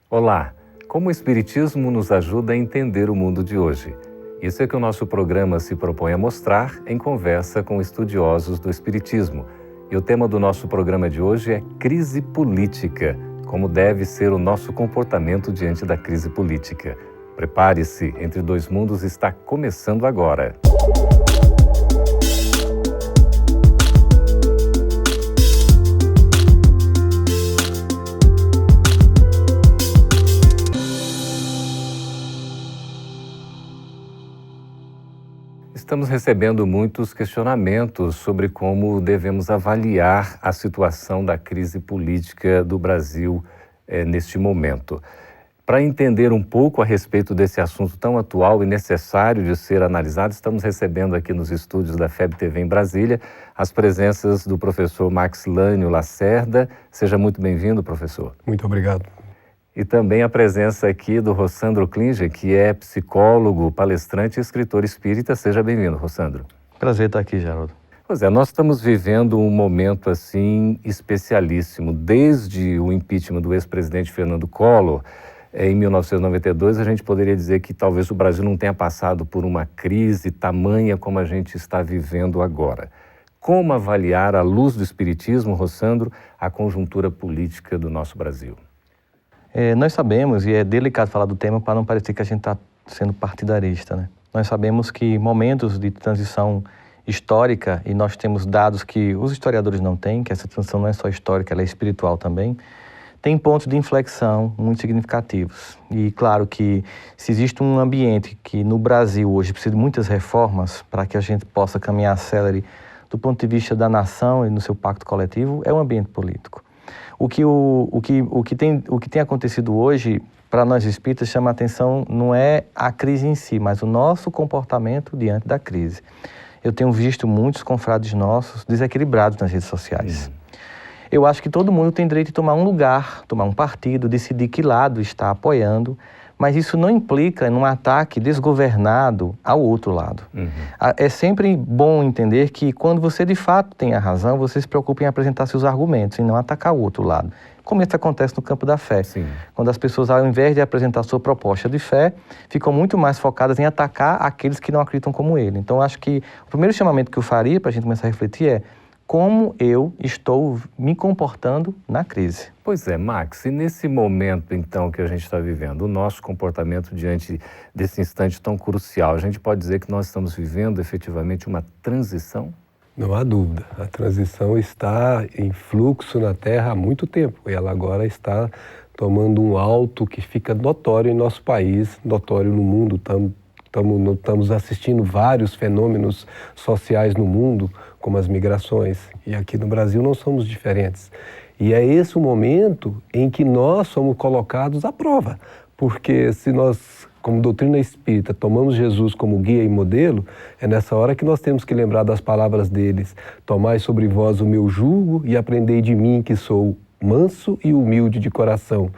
Olá! Como o Espiritismo nos ajuda a entender o mundo de hoje? Isso é que o nosso programa se propõe a mostrar em conversa com estudiosos do Espiritismo. E o tema do nosso programa de hoje é crise política. Como deve ser o nosso comportamento diante da crise política? Prepare-se, Entre Dois Mundos está começando agora. Estamos recebendo muitos questionamentos sobre como devemos avaliar a situação da crise política do Brasil neste momento. Para entender um pouco a respeito desse assunto tão atual e necessário de ser analisado, estamos recebendo aqui nos estúdios da FEB TV em Brasília as presenças do professor Maxilânio Lacerda. Seja muito bem-vindo, professor. Muito obrigado. E também a presença aqui do Rossandro Klinger, que é psicólogo, palestrante e escritor espírita. Seja bem-vindo, Rossandro. Prazer estar aqui, Geraldo. Pois é, nós estamos vivendo um momento assim especialíssimo. Desde o impeachment do ex-presidente Fernando Collor, em 1992, a gente poderia dizer que talvez o Brasil não tenha passado por uma crise tamanha como a gente está vivendo agora. Como avaliar, à luz do Espiritismo, Rossandro, a conjuntura política do nosso Brasil? Nós sabemos, e é delicado falar do tema para não parecer que a gente está sendo partidarista, né? Nós sabemos que momentos de transição histórica, e nós temos dados que os historiadores não têm, que essa transição não é só histórica, ela é espiritual também, tem pontos de inflexão muito significativos. E claro que se existe um ambiente que no Brasil hoje precisa de muitas reformas para que a gente possa caminhar célere do ponto de vista da nação e no seu pacto coletivo, é o ambiente político. O que tem acontecido hoje, para nós espíritas, chama a atenção, não é a crise em si, mas o nosso comportamento diante da crise. Eu tenho visto muitos confrades nossos desequilibrados nas redes sociais. Eu acho que todo mundo tem direito de tomar um lugar, tomar um partido, decidir que lado está apoiando, mas isso não implica num ataque desgovernado ao outro lado. É sempre bom entender que quando você de fato tem a razão, você se preocupa em apresentar seus argumentos e não atacar o outro lado. Como isso acontece no campo da fé. Sim. Quando as pessoas, ao invés de apresentar sua proposta de fé, ficam muito mais focadas em atacar aqueles que não acreditam como ele. Então, acho que o primeiro chamamento que eu faria para a gente começar a refletir é como eu estou me comportando na crise. Pois é, Max, e nesse momento, então, que a gente está vivendo, o nosso comportamento diante desse instante tão crucial, a gente pode dizer que nós estamos vivendo efetivamente uma transição? Não há dúvida. A transição está em fluxo na Terra há muito tempo e ela agora está tomando um alto que fica notório em nosso país, notório no mundo. Estamos assistindo vários fenômenos sociais no mundo, como as migrações, e aqui no Brasil não somos diferentes. E é esse o momento em que nós somos colocados à prova, porque se nós, como doutrina espírita, tomamos Jesus como guia e modelo, é nessa hora que nós temos que lembrar das palavras deles: tomai sobre vós o meu jugo e aprendei de mim, que sou manso e humilde de coração.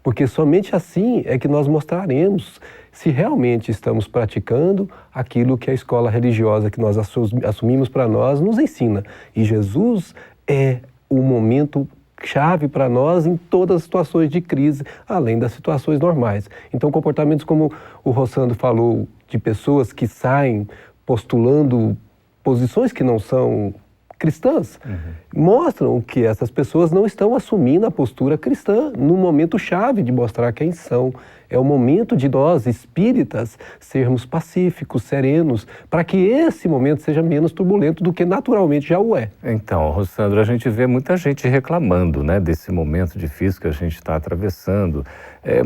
Porque somente assim é que nós mostraremos se realmente estamos praticando aquilo que a escola religiosa que nós assumimos para nós nos ensina. E Jesus é o momento chave para nós em todas as situações de crise, além das situações normais. Então, comportamentos como o Rossandro falou, de pessoas que saem postulando posições que não são cristãs, mostram que essas pessoas não estão assumindo a postura cristã no momento chave de mostrar quem são. É o momento de nós, espíritas, sermos pacíficos, serenos, para que esse momento seja menos turbulento do que naturalmente já o é. Então, Rossandro, a gente vê muita gente reclamando, né, desse momento difícil que a gente está atravessando.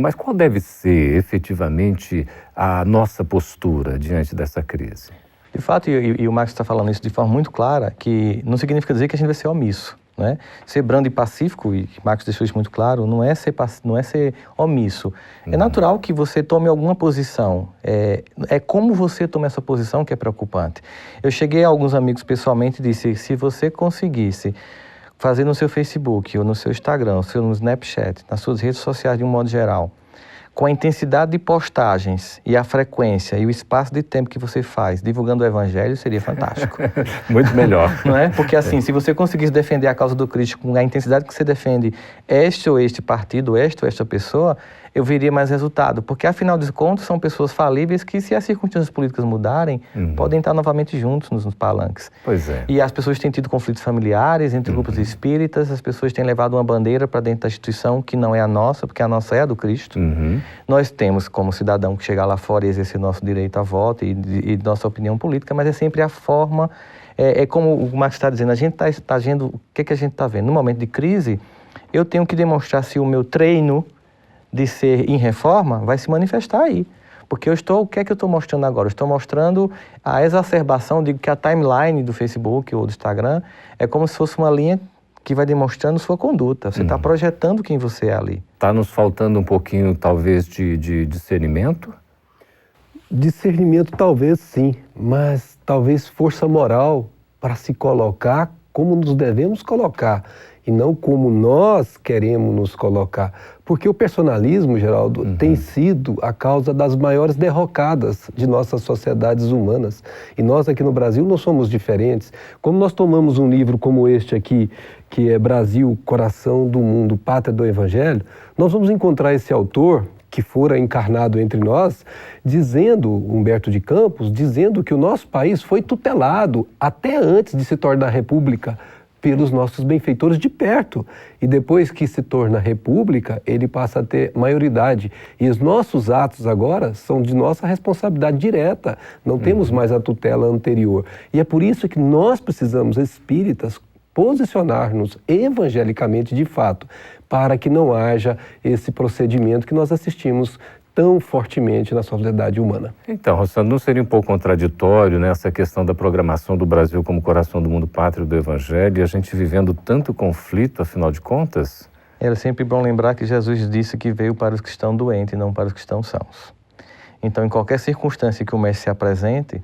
Mas qual deve ser, efetivamente, a nossa postura diante dessa crise? De fato, e o Marx está falando isso de forma muito clara, que não significa dizer que a gente vai ser omisso. Né? Ser brando e pacífico, e Marx deixou isso muito claro, não é ser omisso. É natural que você tome alguma posição. É como você toma essa posição que é preocupante. Eu cheguei a alguns amigos pessoalmente e disse: se você conseguisse fazer no seu Facebook, ou no seu Instagram, ou no Snapchat, nas suas redes sociais de um modo geral, com a intensidade de postagens e a frequência e o espaço de tempo que você faz divulgando o Evangelho, seria fantástico. Muito melhor. Não é? Porque assim, se você conseguisse defender a causa do Cristo com a intensidade que você defende este ou este partido, esta ou esta pessoa, eu veria mais resultado. Porque, afinal de contas, são pessoas falíveis que, se as circunstâncias políticas mudarem, podem estar novamente juntos nos palanques. Pois é. E as pessoas têm tido conflitos familiares entre grupos espíritas, as pessoas têm levado uma bandeira para dentro da instituição que não é a nossa, porque a nossa é a do Cristo. Nós temos, como cidadão, que chegar lá fora e exercer nosso direito a voto e nossa opinião política, mas é sempre a forma... É como o Max está dizendo, a gente está vendo... O que a gente está vendo? No momento de crise, eu tenho que demonstrar se o meu treino de ser em reforma vai se manifestar aí. Porque o que é que eu estou mostrando agora? Eu estou mostrando a exacerbação, digo que a timeline do Facebook ou do Instagram é como se fosse uma linha que vai demonstrando sua conduta. Você está projetando quem você é ali. Está nos faltando um pouquinho, talvez, de discernimento? Discernimento talvez sim, mas talvez força moral para se colocar como nos devemos colocar e não como nós queremos nos colocar. Porque o personalismo, Geraldo, tem sido a causa das maiores derrocadas de nossas sociedades humanas. E nós aqui no Brasil não somos diferentes. Como nós tomamos um livro como este aqui, que é Brasil, Coração do Mundo, Pátria do Evangelho, nós vamos encontrar esse autor que fora encarnado entre nós, dizendo, Humberto de Campos, dizendo que o nosso país foi tutelado até antes de se tornar república pelos nossos benfeitores de perto. E depois que se torna república, ele passa a ter maioridade. E os nossos atos agora são de nossa responsabilidade direta. Não temos mais a tutela anterior. E é por isso que nós precisamos, espíritas, posicionar-nos evangelicamente de fato, para que não haja esse procedimento que nós assistimos tão fortemente na sociedade humana. Então, Rossandro, não seria um pouco contraditório nessa questão da programação do Brasil como coração do mundo, pátria do Evangelho, e a gente vivendo tanto conflito, afinal de contas? É sempre bom lembrar que Jesus disse que veio para os que estão doentes e não para os que estão sãos. Então, em qualquer circunstância que o mestre se apresente,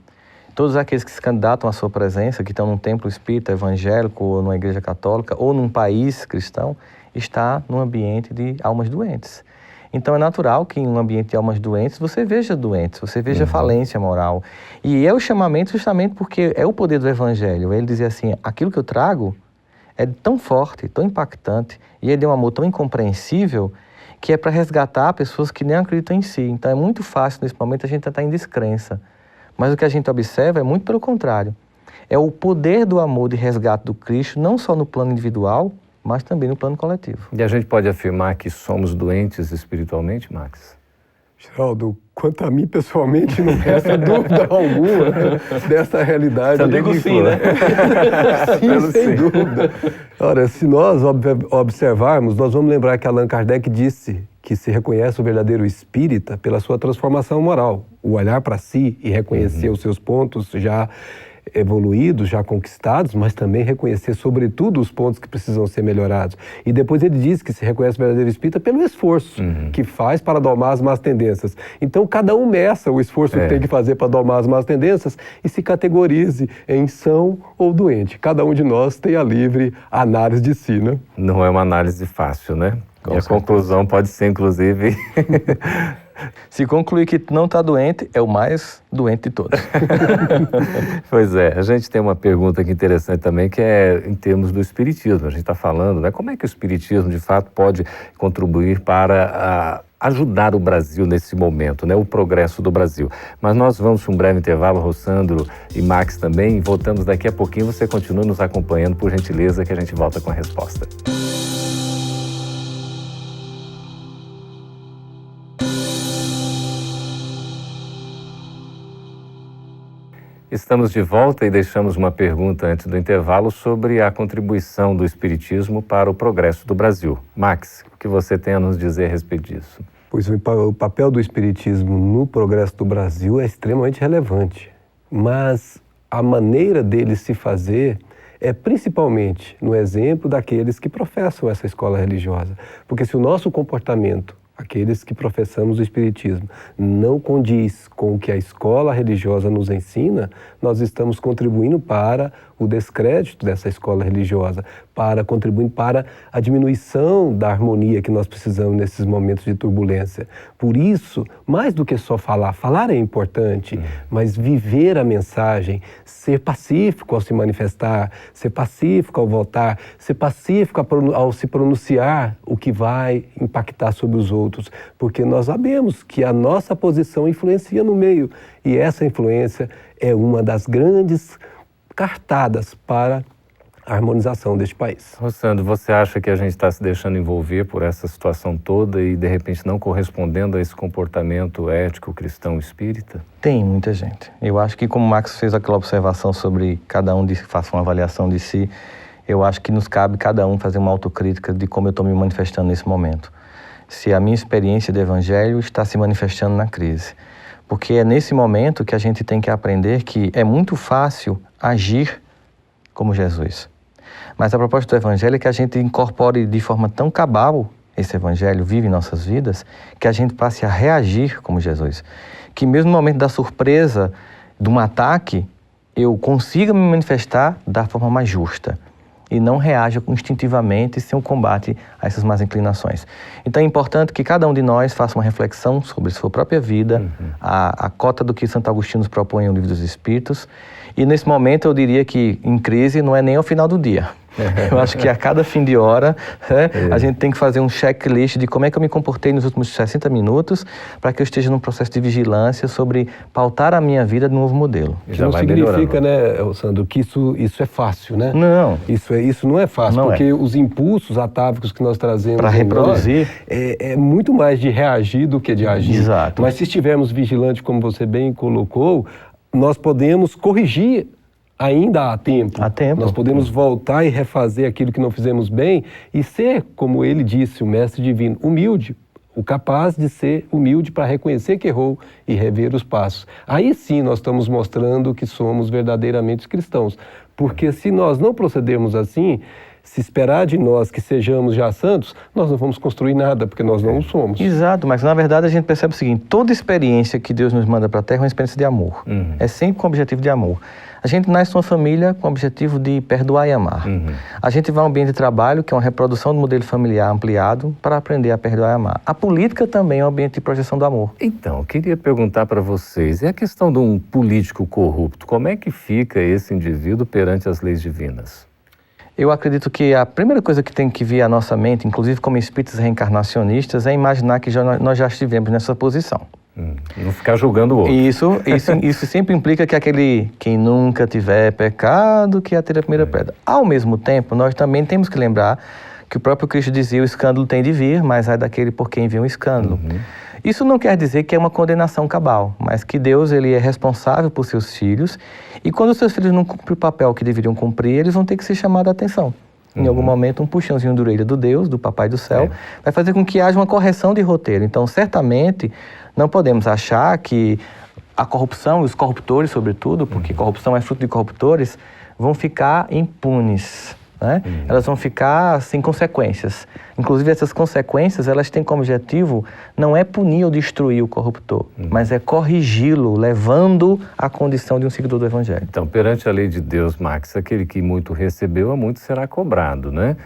todos aqueles que se candidatam à sua presença, que estão num templo espírita, evangélico, ou numa igreja católica, ou num país cristão, está num ambiente de almas doentes. Então é natural que em um ambiente de almas doentes você veja doentes, você veja falência moral. E é o chamamento justamente porque é o poder do Evangelho. Ele dizia assim, aquilo que eu trago é tão forte, tão impactante, e é de um amor tão incompreensível, que é para resgatar pessoas que nem acreditam em si. Então é muito fácil nesse momento a gente estar em descrença. Mas o que a gente observa é muito pelo contrário. É o poder do amor de resgate do Cristo, não só no plano individual, mas também no plano coletivo. E a gente pode afirmar que somos doentes espiritualmente, Max? Geraldo, quanto a mim pessoalmente, não resta dúvida alguma dessa realidade. Eu digo sim, né? Sim, sem dúvida. Ora, se nós observarmos, nós vamos lembrar que Allan Kardec disse que se reconhece o verdadeiro espírita pela sua transformação moral. O olhar para si e reconhecer os seus pontos já evoluídos, já conquistados, mas também reconhecer, sobretudo, os pontos que precisam ser melhorados. E depois ele diz que se reconhece o verdadeiro espírita pelo esforço que faz para domar as más tendências. Então, cada um meça o esforço que tem que fazer para domar as más tendências e se categorize em são ou doente. Cada um de nós tem a livre análise de si, né? Não é uma análise fácil, né? E a conclusão pode ser, inclusive... Se concluir que não está doente, é o mais doente de todos. Pois é, a gente tem uma pergunta aqui interessante também, que é em termos do espiritismo. A gente está falando, né? Como é que o espiritismo, de fato, pode contribuir para ajudar o Brasil nesse momento, né? O progresso do Brasil. Mas nós vamos para um breve intervalo, Rossandro e Max também, e voltamos daqui a pouquinho. Você continua nos acompanhando, por gentileza, que a gente volta com a resposta. Estamos de volta e deixamos uma pergunta antes do intervalo sobre a contribuição do Espiritismo para o progresso do Brasil. Max, o que você tem a nos dizer a respeito disso? Pois o papel do Espiritismo no progresso do Brasil é extremamente relevante, mas a maneira dele se fazer é principalmente no exemplo daqueles que professam essa escola religiosa. Porque se o nosso comportamento aqueles que professamos o Espiritismo, não condiz com o que a escola religiosa nos ensina, nós estamos contribuindo para o descrédito dessa escola religiosa, contribuindo para a diminuição da harmonia que nós precisamos nesses momentos de turbulência. Por isso, mais do que só falar é importante, mas viver a mensagem, ser pacífico ao se manifestar, ser pacífico ao votar, ser pacífico ao se pronunciar o que vai impactar sobre os outros, porque nós sabemos que a nossa posição influencia no meio, e essa influência é uma das grandes cartadas para a harmonização deste país. Rossandro, você acha que a gente está se deixando envolver por essa situação toda e, de repente, não correspondendo a esse comportamento ético cristão espírita? Tem muita gente. Eu acho que, como o Max fez aquela observação sobre cada um faça uma avaliação de si, eu acho que nos cabe cada um fazer uma autocrítica de como eu estou me manifestando nesse momento. Se a minha experiência do Evangelho está se manifestando na crise. Porque é nesse momento que a gente tem que aprender que é muito fácil agir como Jesus. Mas a proposta do Evangelho é que a gente incorpore de forma tão cabal esse Evangelho, vive em nossas vidas, que a gente passe a reagir como Jesus. Que mesmo no momento da surpresa, de um ataque, eu consiga me manifestar da forma mais justa e não reaja instintivamente sem um combate a essas más inclinações. Então é importante que cada um de nós faça uma reflexão sobre sua própria vida, a cota do que Santo Agostinho nos propõe no Livro dos Espíritos. E nesse momento eu diria que em crise não é nem ao final do dia. Eu acho que a cada fim de hora a gente tem que fazer um checklist de como é que eu me comportei nos últimos 60 minutos para que eu esteja num processo de vigilância sobre pautar a minha vida de um novo modelo. Que não significa, né, Sandro, que isso é fácil, né? Não. Isso não é fácil, não porque os impulsos atávicos que nós trazemos para reproduzir é muito mais de reagir do que de agir. Exato. Mas se estivermos vigilantes, como você bem colocou, nós podemos corrigir. Ainda há tempo. Há tempo. Nós podemos voltar e refazer aquilo que não fizemos bem e ser, como ele disse, o Mestre Divino, humilde, o capaz de ser humilde para reconhecer que errou e rever os passos. Aí sim nós estamos mostrando que somos verdadeiramente cristãos. Porque se nós não procedermos assim, se esperar de nós que sejamos já santos, nós não vamos construir nada, porque nós não o somos. Exato, mas na verdade a gente percebe o seguinte, toda experiência que Deus nos manda para a Terra é uma experiência de amor. É sempre com o objetivo de amor. A gente nasce numa família com o objetivo de perdoar e amar. A gente vai a um ambiente de trabalho, que é uma reprodução do modelo familiar ampliado, para aprender a perdoar e amar. A política também é um ambiente de projeção do amor. Então, eu queria perguntar para vocês, e a questão de um político corrupto, como é que fica esse indivíduo perante as leis divinas? Eu acredito que a primeira coisa que tem que vir à nossa mente, inclusive como espíritos reencarnacionistas, é imaginar que nós já estivemos nessa posição. Não ficar julgando o outro. Isso sempre implica que quem nunca tiver pecado, que atire a primeira pedra. Ao mesmo tempo, nós também temos que lembrar que o próprio Cristo dizia: o escândalo tem de vir, mas ai daquele por quem vem o escândalo. Isso não quer dizer que é uma condenação cabal, mas que Deus ele é responsável por seus filhos, e quando os seus filhos não cumprem o papel que deveriam cumprir, eles vão ter que ser chamados a atenção. Em algum momento, um puxãozinho de orelha do Deus, do Papai do Céu, vai fazer com que haja uma correção de roteiro. Então, certamente, não podemos achar que a corrupção, e os corruptores, sobretudo, porque corrupção é fruto de corruptores, vão ficar impunes, né? Elas vão ficar sem consequências. Inclusive, essas consequências, elas têm como objetivo não é punir ou destruir o corruptor, mas é corrigi-lo, levando à condição de um seguidor do Evangelho. Então, perante a lei de Deus, Max, aquele que muito recebeu, a muito será cobrado, né?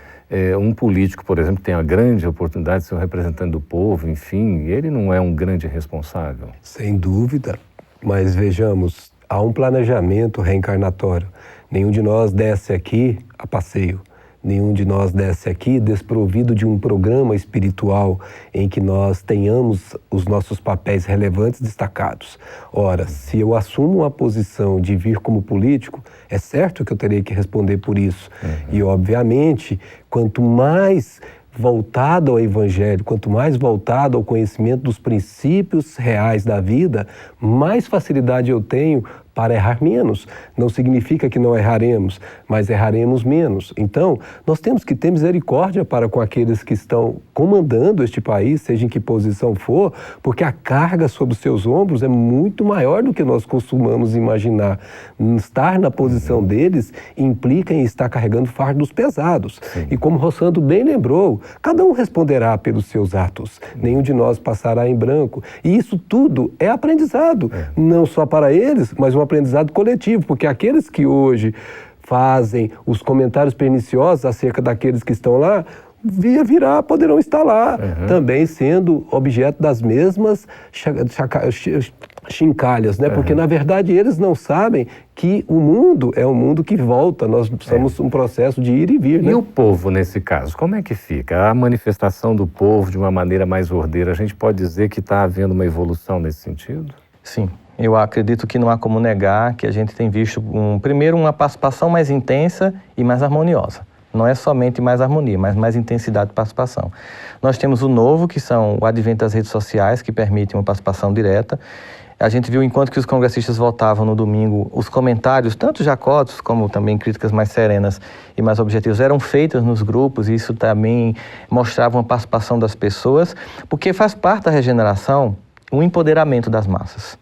Um político, por exemplo, tem a grande oportunidade de ser um representante do povo, enfim, ele não é um grande responsável? Sem dúvida, mas vejamos, há um planejamento reencarnatório. Nenhum de nós desce aqui a passeio. Nenhum de nós desce aqui desprovido de um programa espiritual em que nós tenhamos os nossos papéis relevantes destacados. Ora, se eu assumo a posição de vir como político, é certo que eu terei que responder por isso. E, obviamente, quanto mais voltado ao Evangelho, quanto mais voltado ao conhecimento dos princípios reais da vida, mais facilidade eu tenho para errar menos. Não significa que não erraremos, mas erraremos menos. Então, nós temos que ter misericórdia para com aqueles que estão comandando este país, seja em que posição for, porque a carga sobre os seus ombros é muito maior do que nós costumamos imaginar. Estar na posição deles implica em estar carregando fardos pesados. Sim. E como Rossandro bem lembrou, cada um responderá pelos seus atos. Nenhum de nós passará em branco. E isso tudo é aprendizado, não só para eles, mas um aprendizado coletivo, porque aqueles que hoje fazem os comentários perniciosos acerca daqueles que estão lá, poderão estar lá, também sendo objeto das mesmas chincalhas, né? Porque, na verdade, eles não sabem que o mundo é um mundo que volta, nós somos um processo de ir e vir, né? E o povo, nesse caso, como é que fica? A manifestação do povo de uma maneira mais ordeira, a gente pode dizer que está havendo uma evolução nesse sentido? Sim, eu acredito que não há como negar que a gente tem visto, primeiro, uma participação mais intensa e mais harmoniosa. Não é somente mais harmonia, mas mais intensidade de participação. Nós temos o novo, que são o advento das redes sociais, que permitem uma participação direta. A gente viu, enquanto que os congressistas votavam no domingo, os comentários, tanto jacotos como também críticas mais serenas e mais objetivas, eram feitas nos grupos, e isso também mostrava uma participação das pessoas, porque faz parte da regeneração o empoderamento das massas.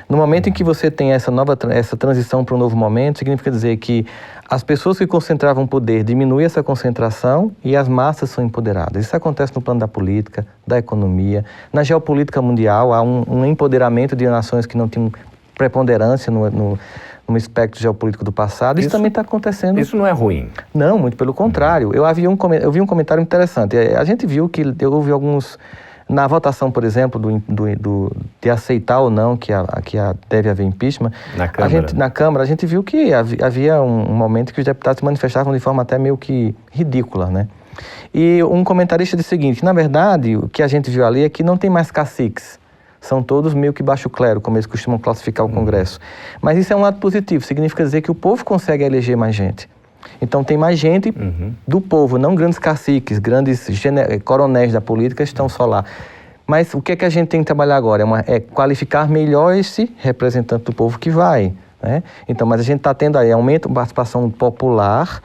No momento em que você tem essa transição para um novo momento, significa dizer que as pessoas que concentravam poder diminuem essa concentração e as massas são empoderadas. Isso acontece no plano da política, da economia. Na geopolítica mundial, há um empoderamento de nações que não tinham preponderância no espectro geopolítico do passado. Isso também está acontecendo. Isso não é ruim? Não, muito pelo contrário. Eu vi um comentário interessante. A gente viu que houve alguns... Na votação, por exemplo, de aceitar ou não que deve haver impeachment, na Câmara, a gente viu que havia um momento que os deputados se manifestavam de forma até meio que ridícula, né? E um comentarista disse o seguinte: na verdade, o que a gente viu ali é que não tem mais caciques. São todos meio que baixo clero, como eles costumam classificar o Congresso. Mas isso é um lado positivo, significa dizer que o povo consegue eleger mais gente. Então tem mais gente do povo, não grandes caciques, grandes coronéis da política estão só lá. Mas o que é que a gente tem que trabalhar agora? É qualificar melhor esse representante do povo que vai, né? Então, mas a gente está tendo aí aumento da participação popular,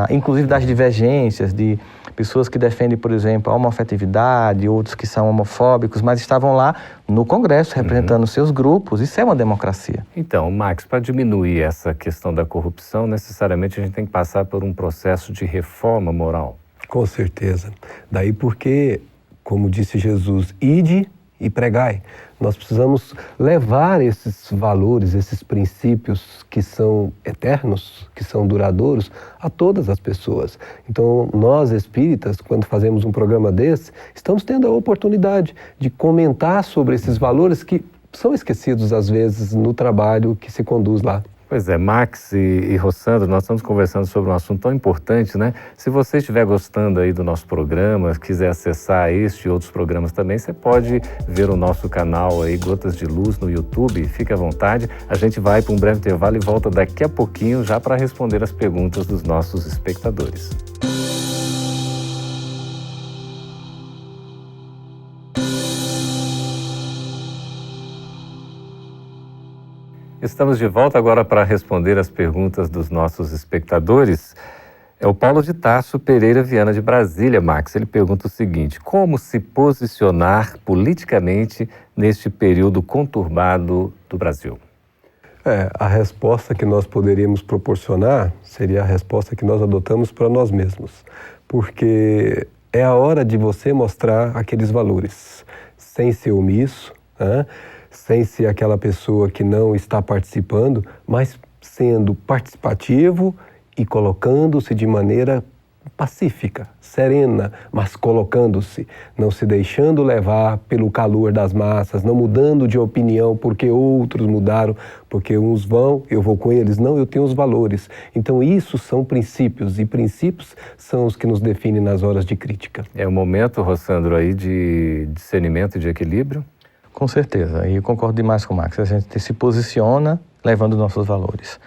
inclusive das divergências, de pessoas que defendem, por exemplo, a homoafetividade, outros que são homofóbicos, mas estavam lá no Congresso representando seus grupos. Isso é uma democracia. Então, Max, para diminuir essa questão da corrupção, necessariamente a gente tem que passar por um processo de reforma moral. Com certeza. Daí porque, como disse Jesus, ide e pregai. Nós precisamos levar esses valores, esses princípios que são eternos, que são duradouros, a todas as pessoas. Então, nós espíritas, quando fazemos um programa desse, estamos tendo a oportunidade de comentar sobre esses valores que são esquecidos, às vezes, no trabalho que se conduz lá. Pois é, Max e Rossandro, nós estamos conversando sobre um assunto tão importante, né? Se você estiver gostando aí do nosso programa, quiser acessar este e outros programas também, você pode ver o nosso canal aí, Gotas de Luz, no YouTube. Fique à vontade. A gente vai para um breve intervalo e volta daqui a pouquinho já para responder as perguntas dos nossos espectadores. Estamos de volta agora para responder as perguntas dos nossos espectadores. É o Paulo de Tarso Pereira Viana de Brasília, Max. Ele pergunta o seguinte: como se posicionar politicamente neste período conturbado do Brasil? A resposta que nós poderíamos proporcionar seria a resposta que nós adotamos para nós mesmos. Porque é a hora de você mostrar aqueles valores, sem ser omisso, né? Sem ser aquela pessoa que não está participando, mas sendo participativo e colocando-se de maneira pacífica, serena, mas colocando-se, não se deixando levar pelo calor das massas, não mudando de opinião porque outros mudaram, porque uns vão, eu vou com eles. Não, eu tenho os valores. Então isso são princípios, e princípios são os que nos definem nas horas de crítica. É o momento, Rossandro, aí de discernimento e de equilíbrio? Com certeza, e eu concordo demais com o Max. A gente se posiciona levando nossos valores.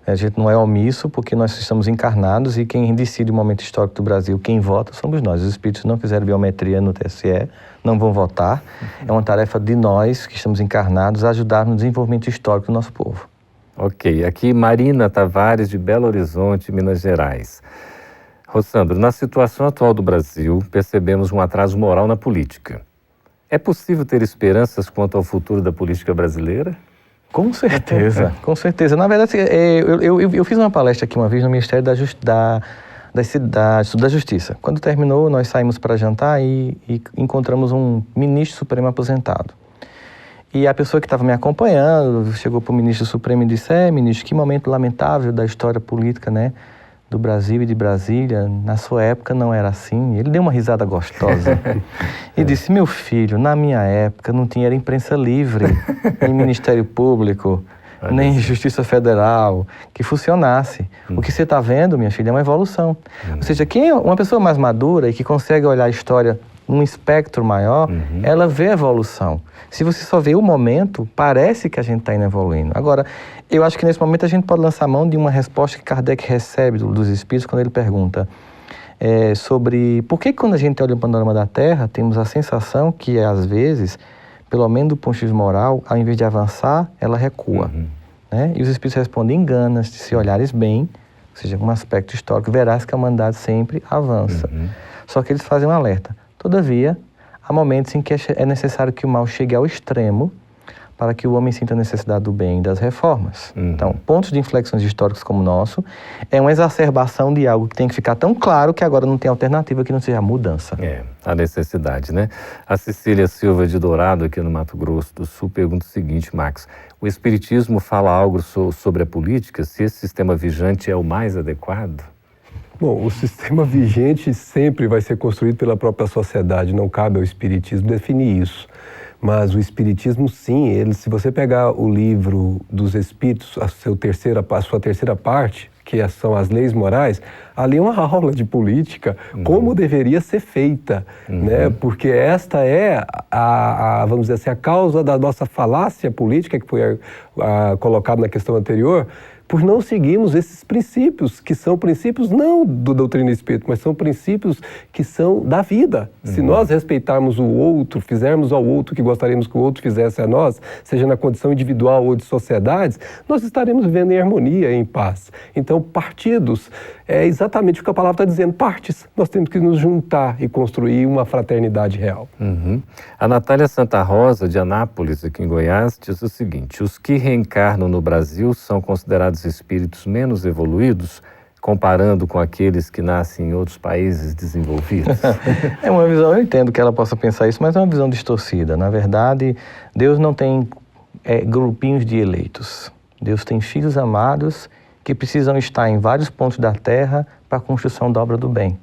A gente não é omisso porque nós estamos encarnados, e quem decide o momento histórico do Brasil, quem vota, somos nós. Os espíritos não fizeram biometria no TSE, não vão votar. É uma tarefa de nós que estamos encarnados ajudar no desenvolvimento histórico do nosso povo. Ok, aqui Marina Tavares, de Belo Horizonte, Minas Gerais. Rossandro, na situação atual do Brasil, percebemos um atraso moral na política. É possível ter esperanças quanto ao futuro da política brasileira? Com certeza, com certeza. Na verdade, eu fiz uma palestra aqui uma vez no Ministério da Justiça. Quando terminou, nós saímos para jantar e encontramos um ministro supremo aposentado. E a pessoa que estava me acompanhando chegou para o ministro supremo e disse: ministro, que momento lamentável da história política, né, do Brasil e de Brasília. Na sua época não era assim. Ele deu uma risada gostosa e disse: meu filho, na minha época não tinha imprensa livre, nem Ministério Público, nem Justiça Federal que funcionasse. O que você está vendo, minha filha, é uma evolução. Ou seja, quem é uma pessoa mais madura e que consegue olhar a história num espectro maior, ela vê a evolução. Se você só vê o momento, parece que a gente está indo evoluindo. Agora, eu acho que nesse momento a gente pode lançar mão de uma resposta que Kardec recebe dos Espíritos quando ele pergunta sobre por que quando a gente olha o panorama da Terra, temos a sensação que, às vezes, pelo menos do ponto de vista moral, ao invés de avançar, ela recua. Né? E os Espíritos respondem: enganas-te, se olhares bem, ou seja, um aspecto histórico, verás que a humanidade sempre avança. Só que eles fazem um alerta. Todavia, há momentos em que é necessário que o mal chegue ao extremo para que o homem sinta a necessidade do bem e das reformas. Então, pontos de inflexões históricos como o nosso é uma exacerbação de algo que tem que ficar tão claro que agora não tem alternativa que não seja a mudança. A necessidade, né? A Cecília Silva de Dourado, aqui no Mato Grosso do Sul, pergunta o seguinte, Max: o Espiritismo fala algo sobre a política, se esse sistema vigente é o mais adequado? Bom, o sistema vigente sempre vai ser construído pela própria sociedade, não cabe ao Espiritismo definir isso. Mas o Espiritismo, sim, se você pegar o livro dos Espíritos, a sua terceira parte, que são as leis morais, ali é uma aula de política, como deveria ser feita, né? Porque esta é, vamos dizer assim, a causa da nossa falácia política, que foi colocada na questão anterior, por não seguirmos esses princípios, que são princípios não do doutrina espírita, mas são princípios que são da vida. Se nós respeitarmos o outro, fizermos ao outro o que gostaríamos que o outro fizesse a nós, seja na condição individual ou de sociedades, nós estaremos vivendo em harmonia, em paz. Então, partidos, é exatamente o que a palavra está dizendo, partes. Nós temos que nos juntar e construir uma fraternidade real. A Natália Santa Rosa, de Anápolis, aqui em Goiás, diz o seguinte: os que reencarnam no Brasil são considerados espíritos menos evoluídos, comparando com aqueles que nascem em outros países desenvolvidos? É uma visão, eu entendo que ela possa pensar isso, mas é uma visão distorcida. Na verdade, Deus não tem grupinhos de eleitos. Deus tem filhos amados que precisam estar em vários pontos da terra para a construção da obra do bem.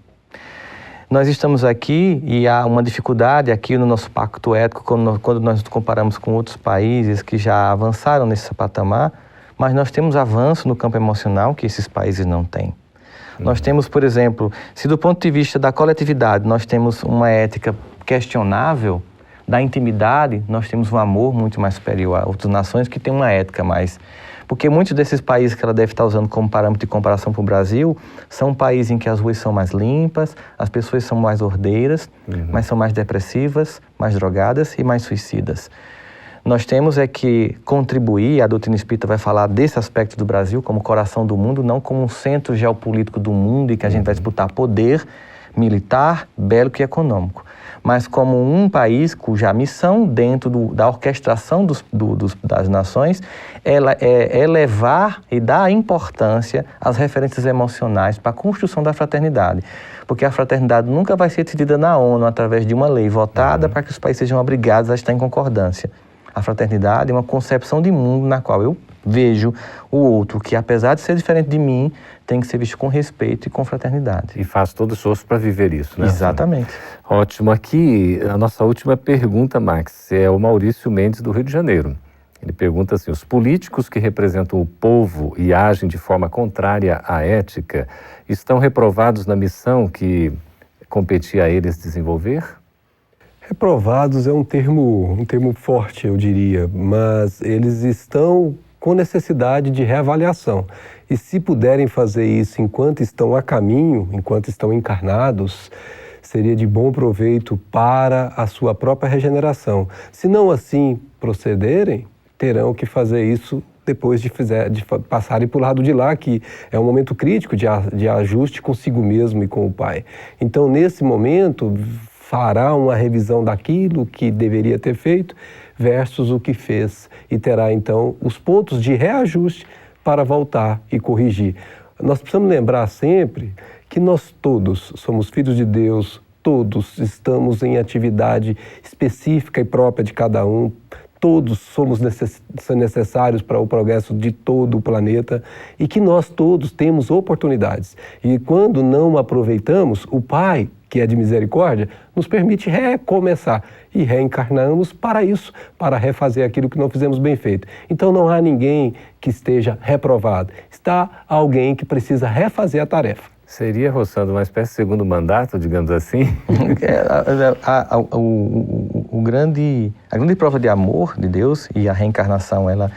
Nós estamos aqui e há uma dificuldade aqui no nosso pacto ético quando nós nos comparamos com outros países que já avançaram nesse patamar, mas nós temos avanço no campo emocional que esses países não têm. Nós temos, por exemplo, se do ponto de vista da coletividade nós temos uma ética questionável, da intimidade nós temos um amor muito mais superior a outras nações que têm uma ética mais... Porque muitos desses países que ela deve estar usando como parâmetro de comparação para o Brasil são países em que as ruas são mais limpas, as pessoas são mais ordeiras, mas são mais depressivas, mais drogadas e mais suicidas. Nós temos que contribuir, a doutrina espírita vai falar desse aspecto do Brasil como coração do mundo, não como um centro geopolítico do mundo em que a gente vai disputar poder militar, bélico e econômico, mas como um país cuja missão dentro da orquestração das nações é elevar e dar importância às referências emocionais para a construção da fraternidade. Porque a fraternidade nunca vai ser decidida na ONU através de uma lei votada para que os países sejam obrigados a estar em concordância. A fraternidade é uma concepção de mundo na qual eu vejo o outro, que apesar de ser diferente de mim, tem que ser visto com respeito e com fraternidade. E faz todo o esforço para viver isso, né? Exatamente. Ótimo. Aqui, a nossa última pergunta, Max, é o Maurício Mendes, do Rio de Janeiro. Ele pergunta assim: os políticos que representam o povo e agem de forma contrária à ética estão reprovados na missão que competia a eles desenvolver? Reprovados é um termo forte, eu diria, mas eles estão com necessidade de reavaliação. E se puderem fazer isso enquanto estão a caminho, enquanto estão encarnados, seria de bom proveito para a sua própria regeneração. Se não assim procederem, terão que fazer isso depois de passarem para o lado de lá, que é um momento crítico de ajuste consigo mesmo e com o pai. Então, nesse momento, fará uma revisão daquilo que deveria ter feito versus o que fez e terá, então, os pontos de reajuste para voltar e corrigir. Nós precisamos lembrar sempre que nós todos somos filhos de Deus, todos estamos em atividade específica e própria de cada um, todos somos necessários para o progresso de todo o planeta e que nós todos temos oportunidades. E quando não aproveitamos, o Pai, que é de misericórdia, nos permite recomeçar e reencarnamos para isso, para refazer aquilo que não fizemos bem feito. Então não há ninguém que esteja reprovado, está alguém que precisa refazer a tarefa. Seria, Rossandro, uma espécie de segundo mandato, digamos assim? A grande prova de amor de Deus, e a reencarnação, ela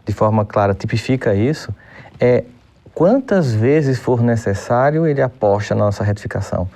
de forma clara tipifica isso, é quantas vezes for necessário, ele aposta na nossa retificação.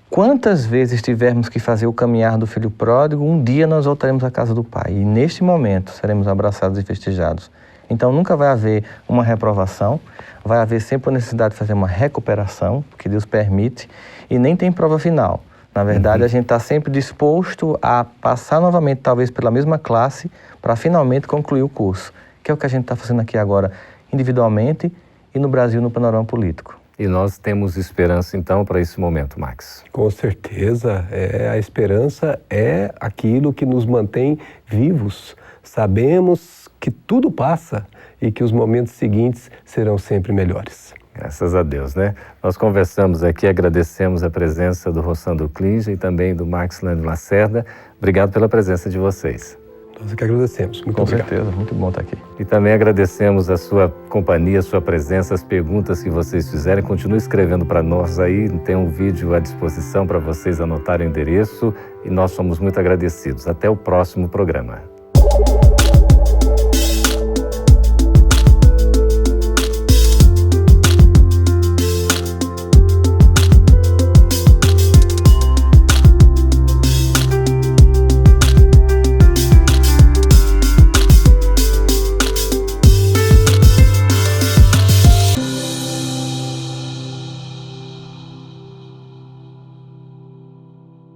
Quantas vezes tivermos que fazer o caminhar do filho pródigo, um dia nós voltaremos à casa do Pai. E neste momento seremos abraçados e festejados. Então nunca vai haver uma reprovação, vai haver sempre a necessidade de fazer uma recuperação, que Deus permite, e nem tem prova final. Na verdade, a gente está sempre disposto a passar novamente, talvez pela mesma classe, para finalmente concluir o curso, que é o que a gente está fazendo aqui agora, individualmente e no Brasil, no panorama político. E nós temos esperança, então, para esse momento, Max? Com certeza, a esperança é aquilo que nos mantém vivos. Sabemos que tudo passa e que os momentos seguintes serão sempre melhores. Graças a Deus, né? Nós conversamos aqui, agradecemos a presença do Rossandro Klinger e também do Max Lândio Lacerda. Obrigado pela presença de vocês. Nós que agradecemos. Muito obrigado. Com certeza, muito bom estar aqui. E também agradecemos a sua companhia, a sua presença, as perguntas que vocês fizerem. Continue escrevendo para nós aí, tem um vídeo à disposição para vocês anotarem o endereço e nós somos muito agradecidos. Até o próximo programa.